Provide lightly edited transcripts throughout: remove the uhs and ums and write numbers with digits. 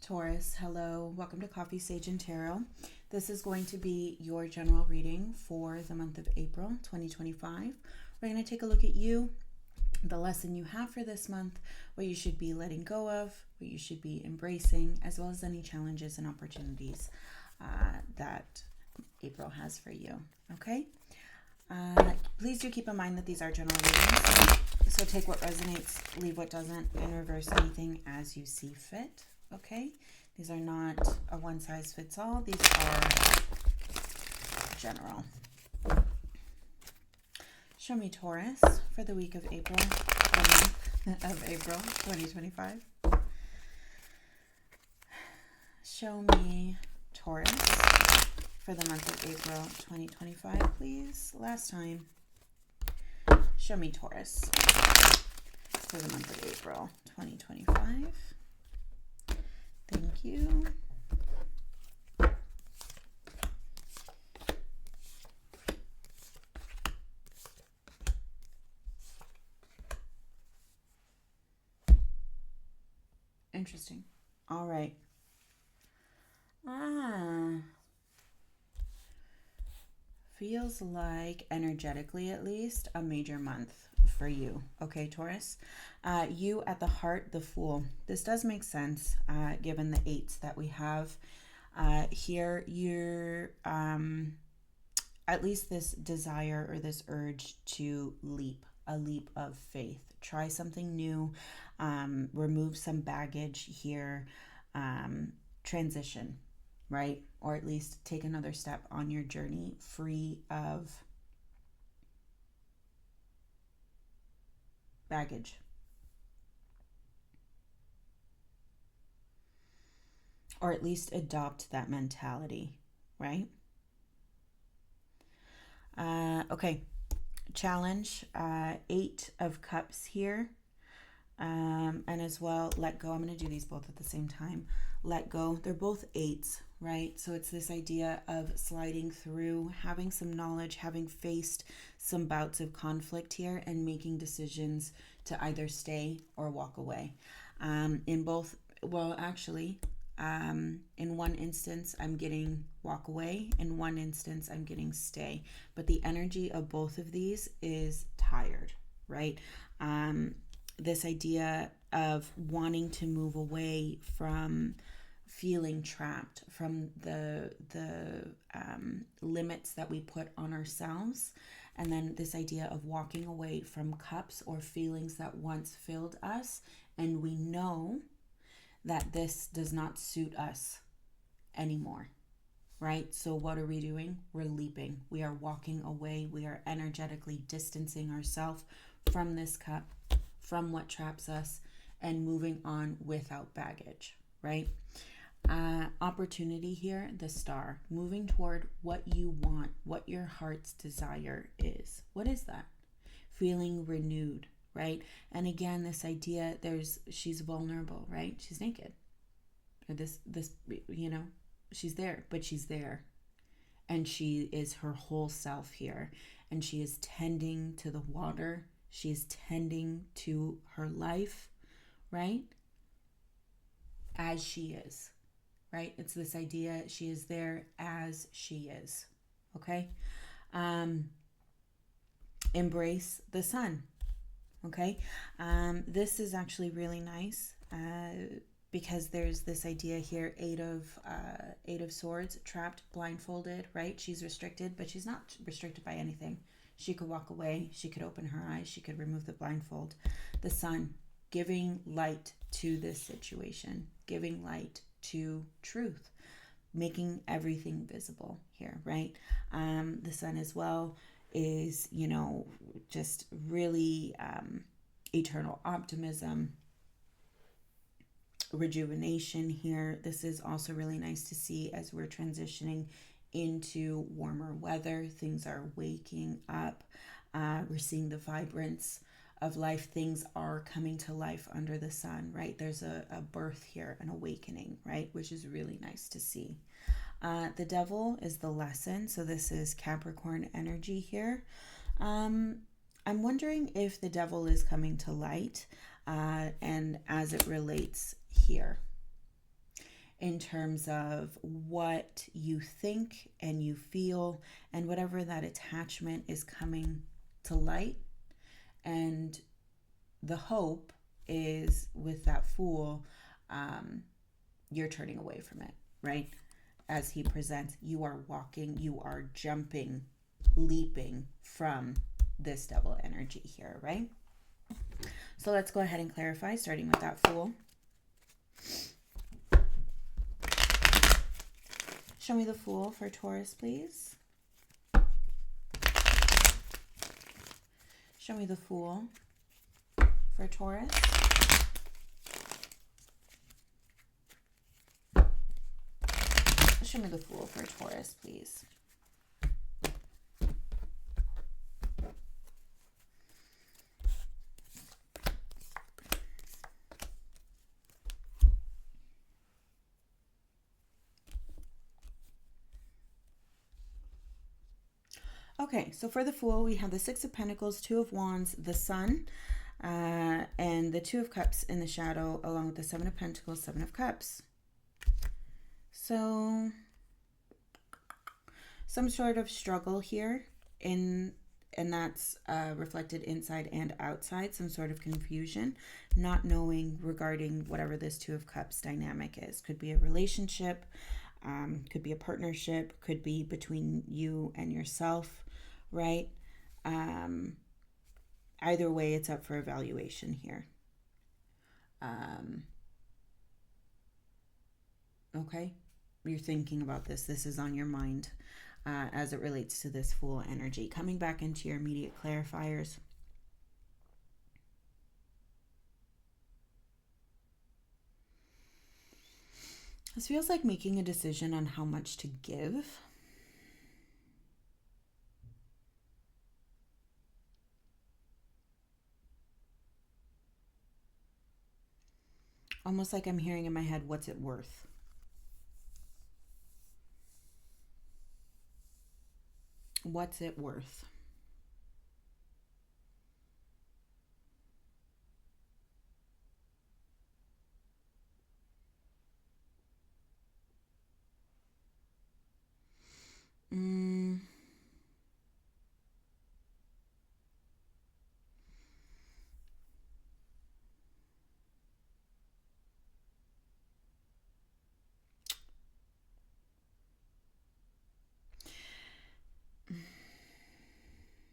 Taurus, hello. Welcome to Coffee, Sage, and Tarot. This is going to be your general reading for the month of April 2025. We're going to take a look at you, the lesson you have for this month, what you should be letting go of, what you should be embracing, as well as any challenges and opportunities that April has for you. Okay? Please do keep in mind that these are general readings. So take what resonates, leave what doesn't, and reverse anything as you see fit. Okay? These are not a one-size-fits-all. These are general. Show me Taurus for the week of April, the month of April 2025. Show me Taurus for the month of April 2025, please. Last time. Show me Taurus for the month of April 2025. Thank you. Interesting. All right. Feels like, energetically at least, a major month for you. Okay, Taurus? You at the heart, the Fool. This does make sense, given the 8s that we have. Here, you're, at least this desire or this urge to leap, a leap of faith. Try something new, remove some baggage here, transition, right? Or at least take another step on your journey free of baggage. Or at least adopt that mentality, right? Okay, challenge, 8 of Cups here. And as well, let go. I'm going to do these both at the same time. Let go. They're both 8s, right? So it's this idea of sliding through, having some knowledge, having faced some bouts of conflict here, and making decisions to either stay or walk away. In both, well, actually, in one instance, I'm getting walk away. In one instance, I'm getting stay. But the energy of both of these is tired, right? This idea of wanting to move away from feeling trapped, from the limits that we put on ourselves, and then this idea of walking away from cups or feelings that once filled us, and we know that this does not suit us anymore, right? So what are we doing? We're leaping. We are walking away. We are energetically distancing ourselves from this cup, from what traps us, and moving on without baggage, right? Opportunity here, the Star, moving toward what you want, what your heart's desire is. What is that? Feeling renewed, right? And again, this idea, she's vulnerable, right? She's naked. Or this, she's there, but she's there. And she is her whole self here. And she is tending to the water. She is tending to her life, right? As she is, right? It's this idea, she is there as she is, okay? Embrace the sun, okay? This is actually really nice because there's this idea here, 8 of Swords, trapped, blindfolded, right? She's restricted, but she's not restricted by anything. She could walk away. She could open her eyes. She could remove the blindfold. The sun, giving light to this situation, giving light to truth, making everything visible here, right? The sun as well is, just really eternal optimism, rejuvenation here. This is also really nice to see as we're transitioning into warmer weather. Things are waking up. We're seeing the vibrance of life. Things are coming to life under the sun, right? There's a birth here, an awakening, right? Which is really nice to see. The Devil is the lesson. So this is Capricorn energy here. I'm wondering if the Devil is coming to light and as it relates here. in terms of what you think and you feel, and whatever that attachment is coming to light. And the hope is with that Fool, you're turning away from it, right? As he presents, you are walking, you are jumping, leaping from this Devil energy here, right? So let's go ahead and clarify, starting with that Fool. Show me the Fool for Taurus, please. Show me the Fool for Taurus. Show me the Fool for Taurus, please. Okay, so for the Fool, we have the Six of Pentacles, Two of Wands, the Sun, and the Two of Cups in the shadow, along with the Seven of Pentacles, Seven of Cups. So, some sort of struggle here, and that's reflected inside and outside, some sort of confusion, not knowing regarding whatever this Two of Cups dynamic is. Could be a relationship, could be a partnership, could be between you and yourself, right? Either way, it's up for evaluation here. Okay, you're thinking about this. This is on your mind as it relates to this Fool energy. Coming back into your immediate clarifiers. This feels like making a decision on how much to give. Almost like I'm hearing in my head, what's it worth? What's it worth?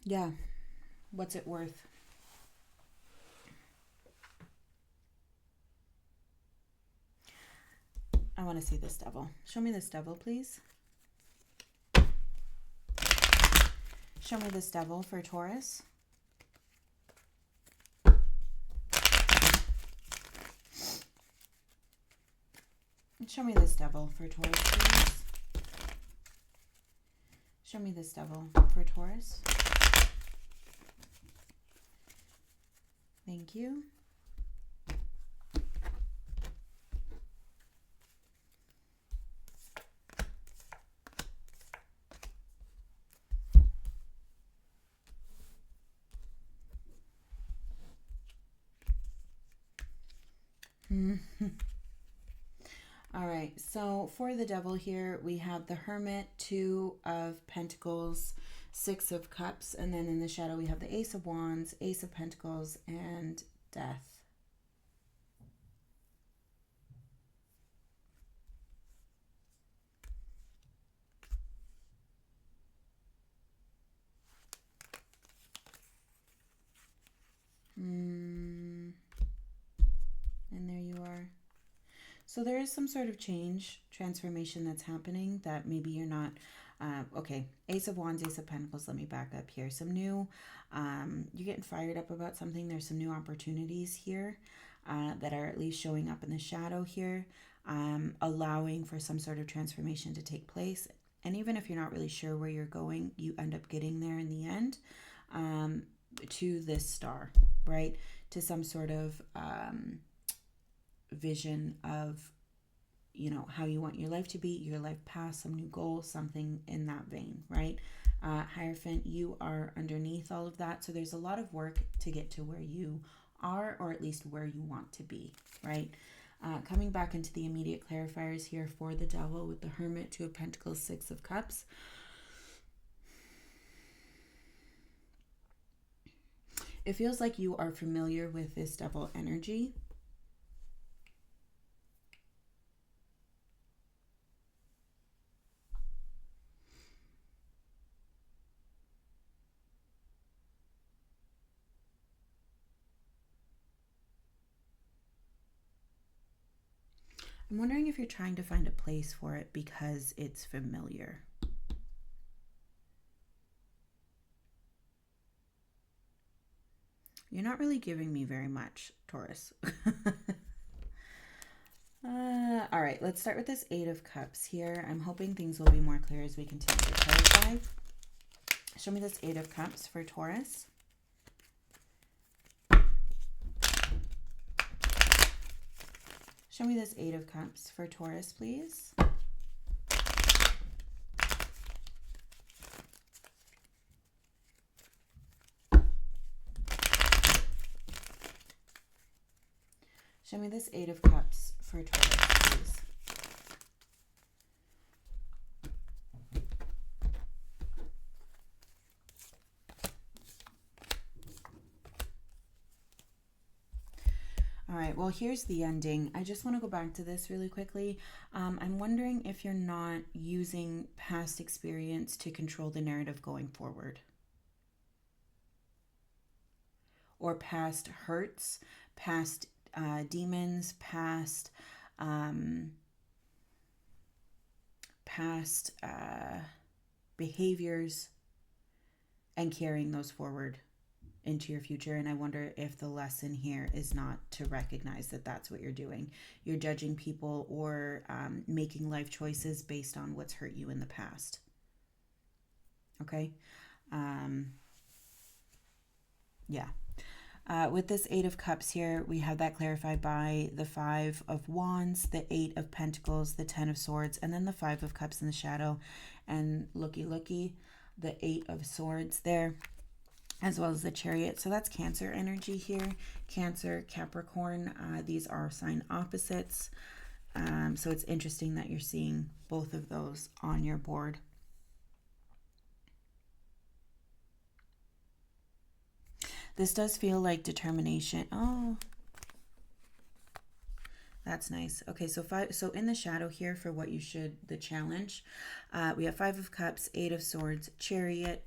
Yeah, what's it worth? I want to see this Devil. Show me this Devil, please. Show me this Devil for Taurus. Show me this Devil for Taurus, please. Show me this Devil for Taurus. Thank you. All right, so for the Devil here, we have the Hermit, Two of Pentacles, Six of Cups, and then in the shadow we have the Ace of Wands, Ace of Pentacles, and Death. And there you are. So there is some sort of change, transformation that's happening that maybe you're not, okay, Ace of Wands, Ace of Pentacles, let me back up here. Some new, you're getting fired up about something. There's some new opportunities here that are at least showing up in the shadow here, allowing for some sort of transformation to take place. And even if you're not really sure where you're going, you end up getting there in the end, to this star, right? To some sort of vision of, you know, how you want your life to be, your life path, some new goal, something in that vein, right? Hierophant, you are underneath all of that. So there's a lot of work to get to where you are, or at least where you want to be, right? Coming back into the immediate clarifiers here for the Devil with the Hermit, Two of Pentacles, Six of Cups. It feels like you are familiar with this Devil energy. I'm wondering if you're trying to find a place for it because it's familiar. You're not really giving me very much, Taurus. All right, let's start with this Eight of Cups here. I'm hoping things will be more clear as we continue to clarify. Show me this Eight of Cups for Taurus. Show me this Eight of Cups for Taurus, please. Show me this Eight of Cups for Taurus, please. All right, well, here's the ending. I just want to go back to this really quickly. I'm wondering if you're not using past experience to control the narrative going forward. Or past hurts, past demons, past behaviors, and carrying those forward into your future. And I wonder if the lesson here is not to recognize that that's what you're doing. You're judging people or making life choices based on what's hurt you in the past. Okay? Yeah. With this Eight of Cups here, we have that clarified by the Five of Wands, the Eight of Pentacles, the Ten of Swords, and then the Five of Cups in the shadow. And looky, the Eight of Swords there, as well as the Chariot. So that's Cancer energy here. Cancer, Capricorn, these are sign opposites. So it's interesting that you're seeing both of those on your board. This does feel like determination. Oh, that's nice. Okay, so in the shadow here for what you should, the challenge, we have Five of Cups, Eight of Swords, Chariot,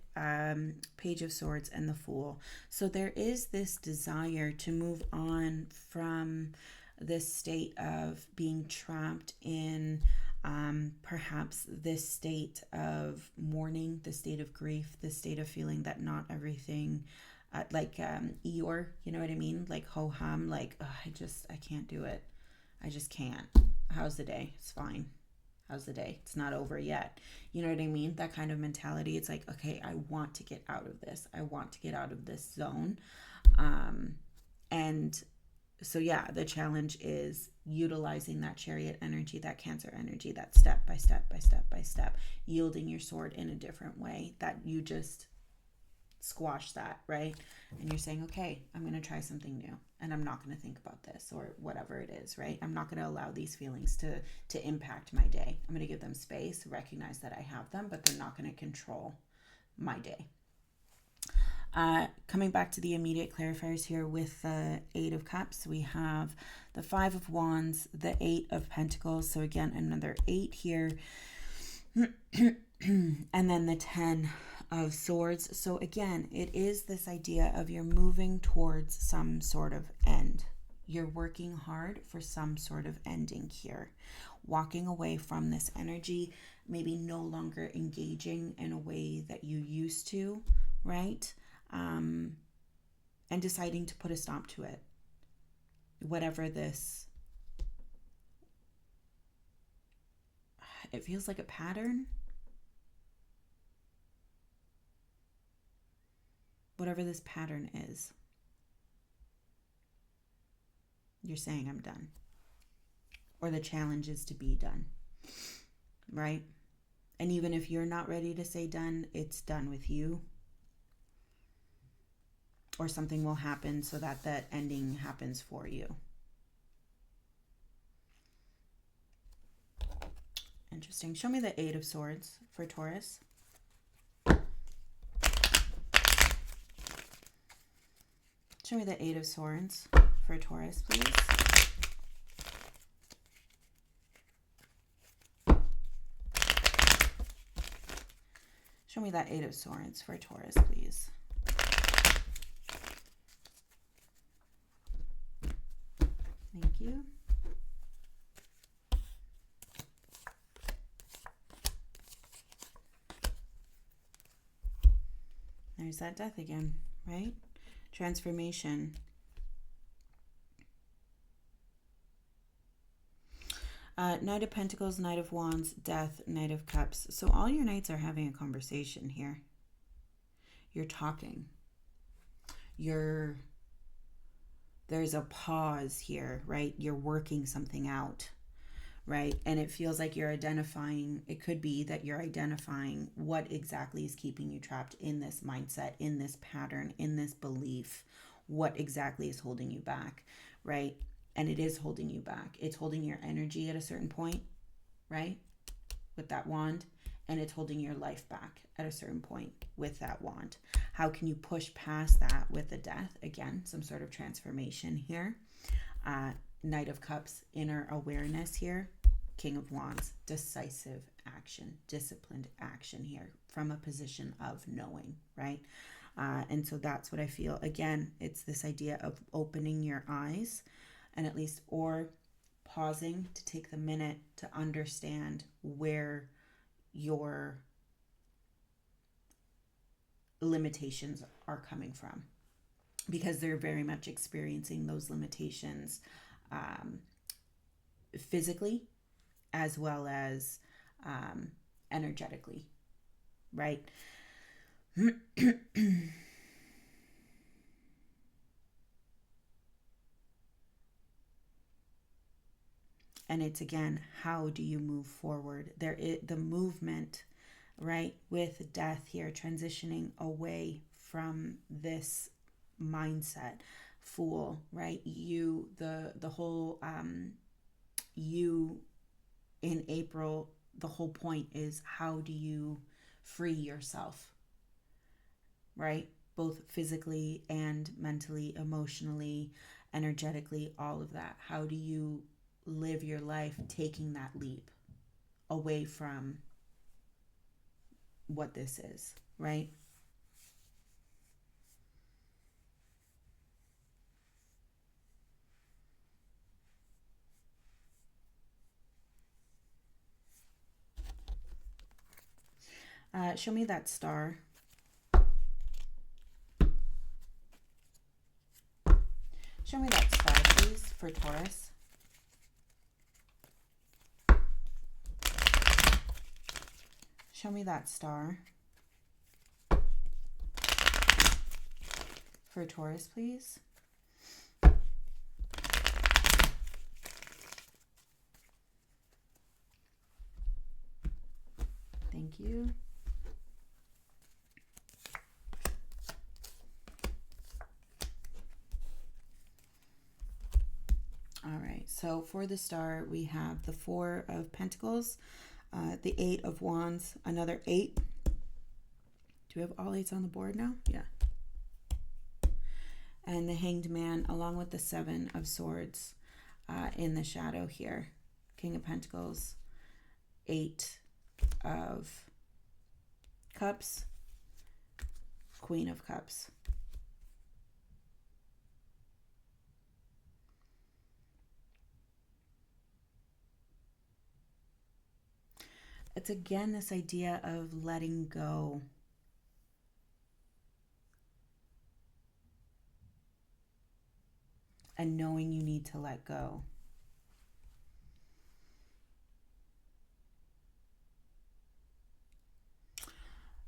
Page of Swords, and the Fool. So there is this desire to move on from this state of being trapped in perhaps this state of mourning, the state of grief, the state of feeling that not everything like Eeyore, you know what I mean? Like ho-hum, like, oh, I can't do it. I just can't. How's the day? It's fine. How's the day? It's not over yet. You know what I mean? That kind of mentality. It's like, okay, I want to get out of this. I want to get out of this zone. And so, yeah, the challenge is utilizing that Chariot energy, that Cancer energy, that step by step by step by step, yielding your sword in a different way, that you just squash that, right? And you're saying, okay, I'm going to try something new, and I'm not going to think about this or whatever it is, right? I'm not going to allow these feelings to impact my day. I'm going to give them space, recognize that I have them, but they're not going to control my day. Coming back to the immediate clarifiers here with the Eight of Cups, we have the Five of Wands, the Eight of Pentacles. So again, another 8 here. And then the 10 of Swords. So again, it is this idea of you're moving towards some sort of end. You're working hard for some sort of ending here. Walking away from this energy, maybe no longer engaging in a way that you used to, right? And deciding to put a stop to it. Whatever this, it feels like a pattern. Whatever this pattern is, you're saying I'm done. Or the challenge is to be done, right? And even if you're not ready to say done, it's done with you. Or something will happen so that that ending happens for you. Interesting. Show me the Eight of Swords for Taurus. Show me the Eight of Swords for Taurus, please. Show me that Eight of Swords for Taurus, please. Thank you. There's that death again, right? Transformation. Knight of Pentacles, Knight of Wands, Death, Knight of Cups. So all your knights are having a conversation here. You're talking. There's a pause here, right? You're working something out, right? And it feels like you're identifying, it could be that you're identifying what exactly is keeping you trapped in this mindset, in this pattern, in this belief, what exactly is holding you back, right? And it is holding you back. It's holding your energy at a certain point, right? With that wand. And it's holding your life back at a certain point with that wand. How can you push past that with the death? Again, some sort of transformation here. Knight of Cups, inner awareness here. King of Wands, decisive action, disciplined action here from a position of knowing, right? And so that's what I feel. Again, it's this idea of opening your eyes and at least, or pausing to take the minute to understand where your limitations are coming from, because they're very much experiencing those limitations physically as well as energetically, right? And it's, again, how do you move forward? The movement, right, with death here, transitioning away from this mindset. Fool, right? You, the whole, you in April, the whole point is how do you free yourself, right? Both physically and mentally, emotionally, energetically, all of that. How do you live your life taking that leap away from what this is, right? Show me that star. Show me that star, please, for Taurus. Show me that star for Taurus, please. Thank you. All right, so for the star, we have the Four of Pentacles, the Eight of Wands, another 8. Do we have all 8s on the board now? Yeah. And the Hanged Man, along with the Seven of Swords in the shadow here. King of Pentacles, 8 of Cups, Queen of Cups. It's, again, this idea of letting go. And knowing you need to let go.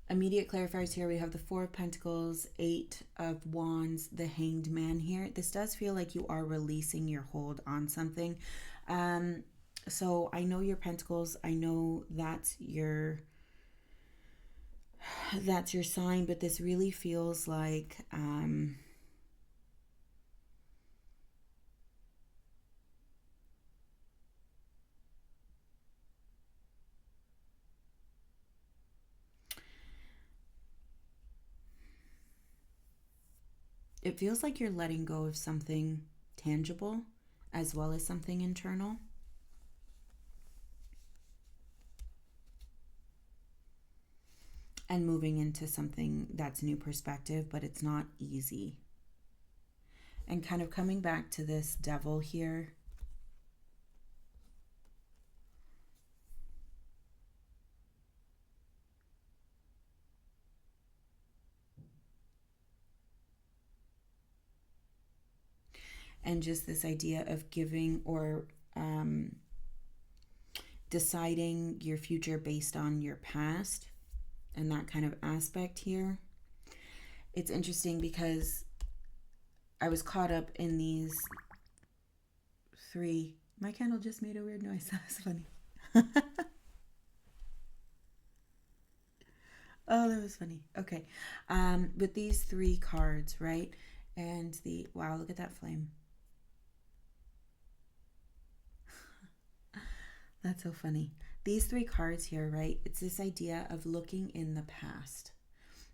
Immediate clarifiers here. We have the Four of Pentacles, 8 of Wands, the Hanged Man here. This does feel like you are releasing your hold on something. So I know your Pentacles. I know that's your sign, but this really feels like it feels like you're letting go of something tangible as well as something internal. And moving into something that's new perspective, but it's not easy. And kind of coming back to this devil here. And just this idea of giving or deciding your future based on your past and that kind of aspect here. It's interesting because I was caught up in these three. My candle just made a weird noise. That was funny. Oh, that was funny. Okay. With these three cards, right? And wow, look at that flame. That's so funny. These three cards here, right? It's this idea of looking in the past,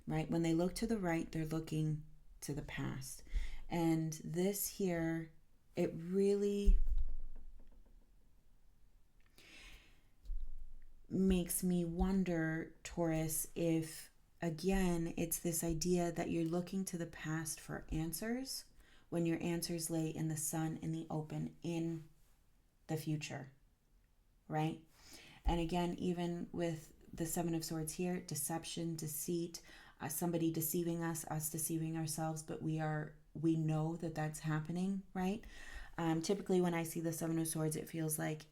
right? When they look to the right, they're looking to the past. And this here, it really makes me wonder, Taurus, if again, it's this idea that you're looking to the past for answers when your answers lay in the sun, in the open, in the future, right? And again, even with the Seven of Swords here, deception, deceit, somebody deceiving us deceiving ourselves, but we know that that's happening, right? Typically when I see the Seven of Swords, it feels like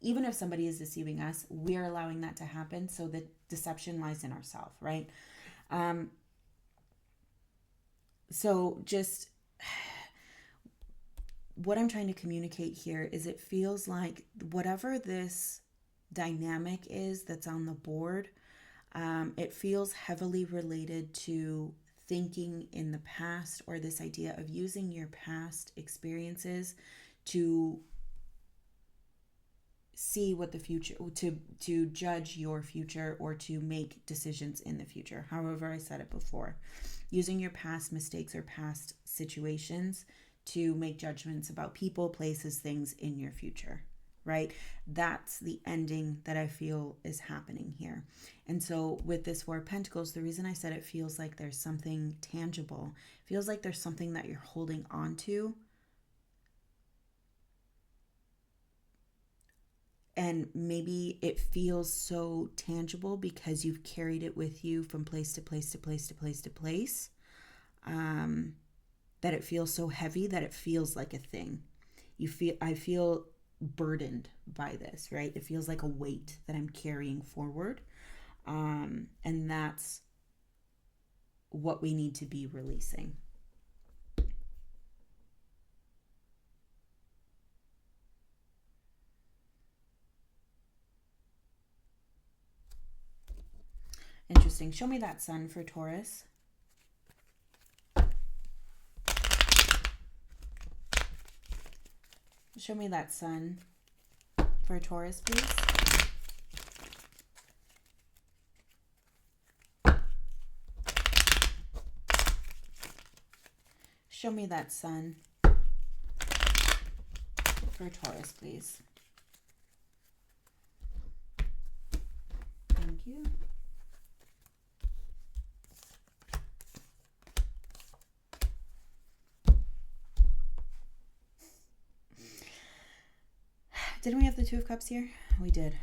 even if somebody is deceiving us, we're allowing that to happen. So the deception lies in ourselves, right? So just what I'm trying to communicate here is it feels like whatever this dynamic is that's on the board, it feels heavily related to thinking in the past, or this idea of using your past experiences to see what the future, to judge your future, or to make decisions in the future. However, I said it before, using your past mistakes or past situations to make judgments about people, places, things in your future, right? That's the ending that I feel is happening here. And so with this Four of Pentacles, the reason I said it feels like there's something tangible, feels like there's something that you're holding on to. And maybe it feels so tangible because you've carried it with you from place to place to place to place to place, that it feels so heavy that it feels like a thing. I feel burdened by this, right? It feels like a weight that I'm carrying forward. And that's what we need to be releasing. Interesting. Show me that sun for Taurus. Show me that sun for Taurus, please. Show me that sun for Taurus, please. Thank you. Didn't we have the Two of Cups here? We did.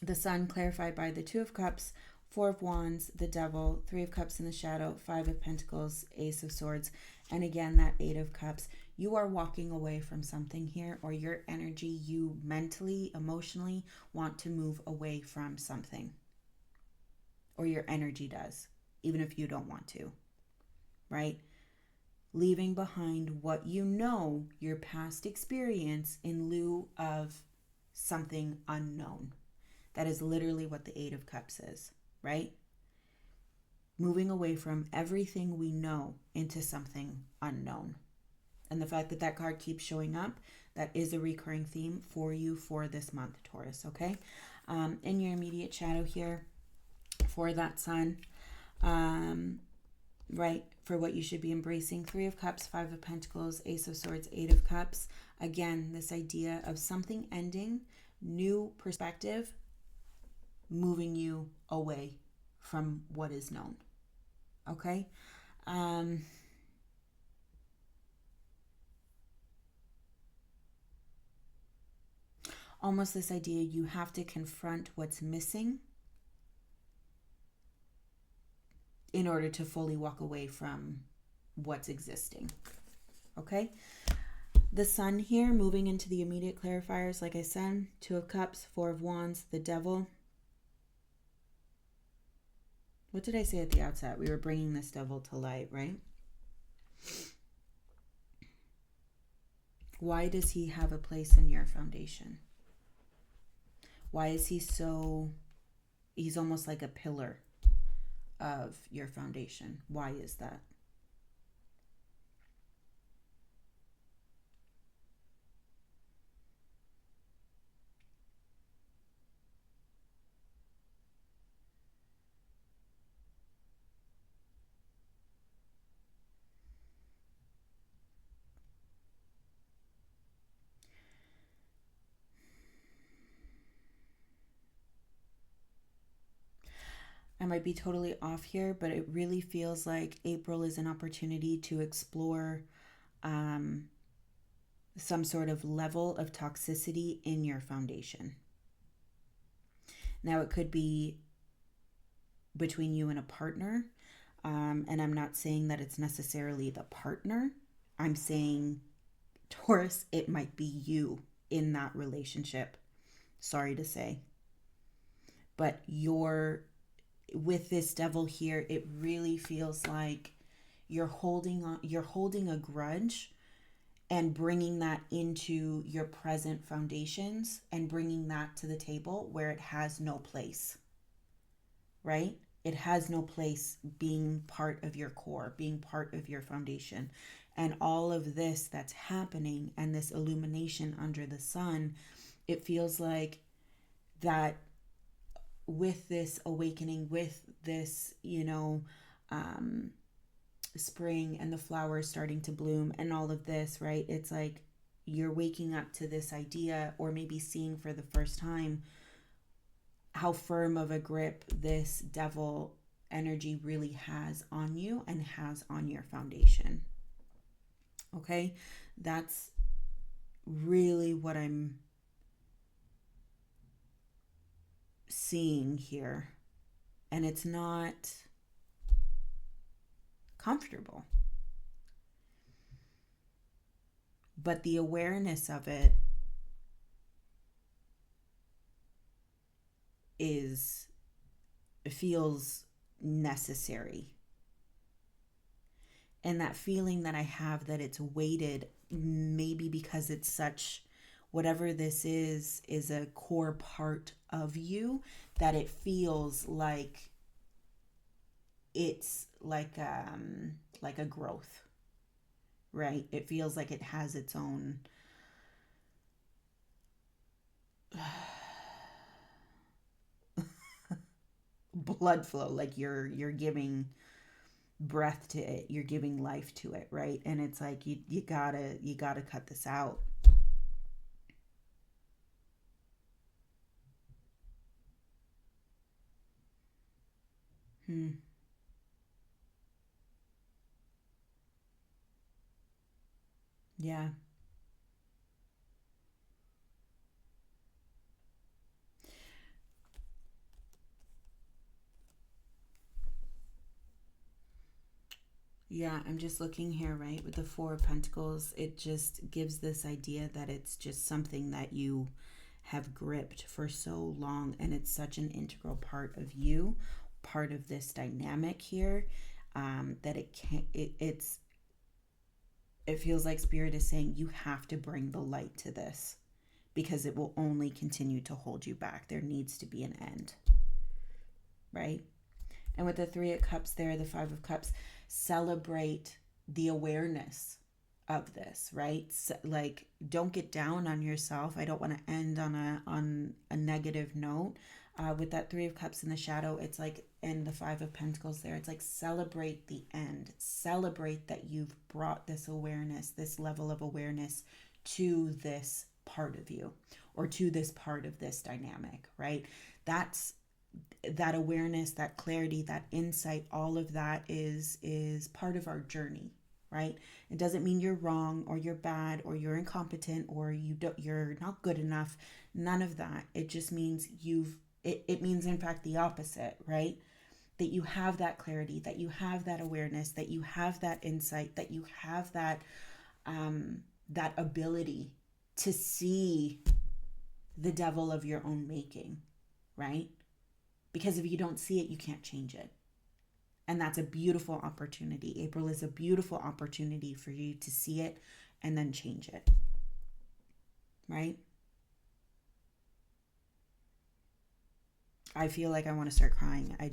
The Sun clarified by the Two of Cups, Four of Wands, the Devil, Three of Cups in the shadow, Five of Pentacles, Ace of Swords, and again that Eight of Cups. You are walking away from something here, or your energy, you mentally, emotionally want to move away from something. Or your energy does, even if you don't want to, right? Leaving behind what you know, your past experience, in lieu of something unknown. That is literally what the Eight of Cups is, right? Moving away from everything we know into something unknown. And the fact that that card keeps showing up, that is a recurring theme for you for this month, Taurus, okay? In your immediate shadow here for that sun, right? For what you should be embracing. Three of Cups, Five of Pentacles, Ace of Swords, Eight of Cups. Again, this idea of something ending, new perspective, moving you away from what is known. Okay? Almost this idea you have to confront what's missing in order to fully walk away from what's existing. Okay? The Sun here, moving into the immediate clarifiers, like I said, Two of Cups, Four of Wands, the Devil. What did I say at the outset? We were bringing this devil to light, right? Why does he have a place in your foundation? Why is he so... He's almost like a pillar of your foundation. Why is that? I might be totally off here, but it really feels like April is an opportunity to explore some sort of level of toxicity in your foundation. Now, it could be between you and a partner, and I'm not saying that it's necessarily the partner. I'm saying, Taurus, it might be you in that relationship. Sorry to say. But with this devil here, it really feels like you're holding a grudge and bringing that into your present foundations and bringing that to the table where it has no place, right? It has no place being part of your core, being part of your foundation. And all of this that's happening and this illumination under the sun, it feels like that with this awakening, with this, spring and the flowers starting to bloom and all of this, right? It's like you're waking up to this idea, or maybe seeing for the first time how firm of a grip this devil energy really has on you and has on your foundation. Okay? That's really what I'm seeing here. And it's not comfortable. But the awareness of it feels necessary. And that feeling that I have that it's weighted, maybe because it's such, whatever this is a core part of you, that it feels like it's like a growth, right? It feels like it has its own blood flow, like you're giving breath to it, you're giving life to it, right? And it's like you gotta cut this out. Yeah. Yeah, I'm just looking here, right? With the Four of Pentacles, it just gives this idea that it's just something that you have gripped for so long, and it's such an integral part of you, part of this dynamic here, that it feels like Spirit is saying you have to bring the light to this, because it will only continue to hold you back. There needs to be an end, right? And with the Three of Cups there, the Five of Cups, celebrate the awareness of this, right? So, like, don't get down on yourself. I don't want to end on a negative note. With that Three of Cups in the shadow, it's like, and the Five of Pentacles there, it's like celebrate the end. Celebrate that you've brought this awareness, this level of awareness to this part of you, or to this part of this dynamic, right? That's that awareness, that clarity, that insight, all of that is part of our journey, right? It doesn't mean you're wrong or you're bad or you're incompetent or you're not good enough. None of that. It just means it means in fact the opposite, right? That you have that clarity, that you have that awareness, that you have that insight, that you have that that ability to see the devil of your own making, right? Because if you don't see it, you can't change it. And that's a beautiful opportunity. April is a beautiful opportunity for you to see it and then change it, right? I feel like I want to start crying. It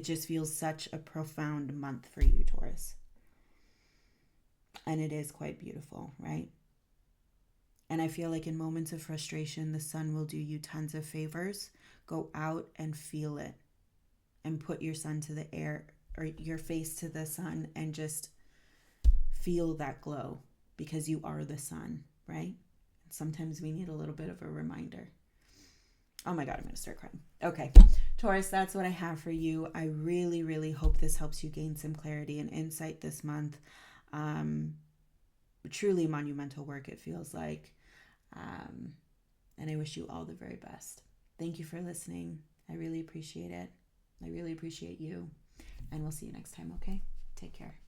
just feels such a profound month for you, Taurus. And it is quite beautiful, right? And I feel like in moments of frustration, the sun will do you tons of favors. Go out and feel it and put your sun to the air, or your face to the sun, and just feel that glow, because you are the sun, right? Sometimes we need a little bit of a reminder. Oh my God, I'm going to start crying. Okay, Taurus, that's what I have for you. I really, really hope this helps you gain some clarity and insight this month. Truly monumental work, it feels like. And I wish you all the very best. Thank you for listening. I really appreciate it. I really appreciate you. And we'll see you next time, okay? Take care.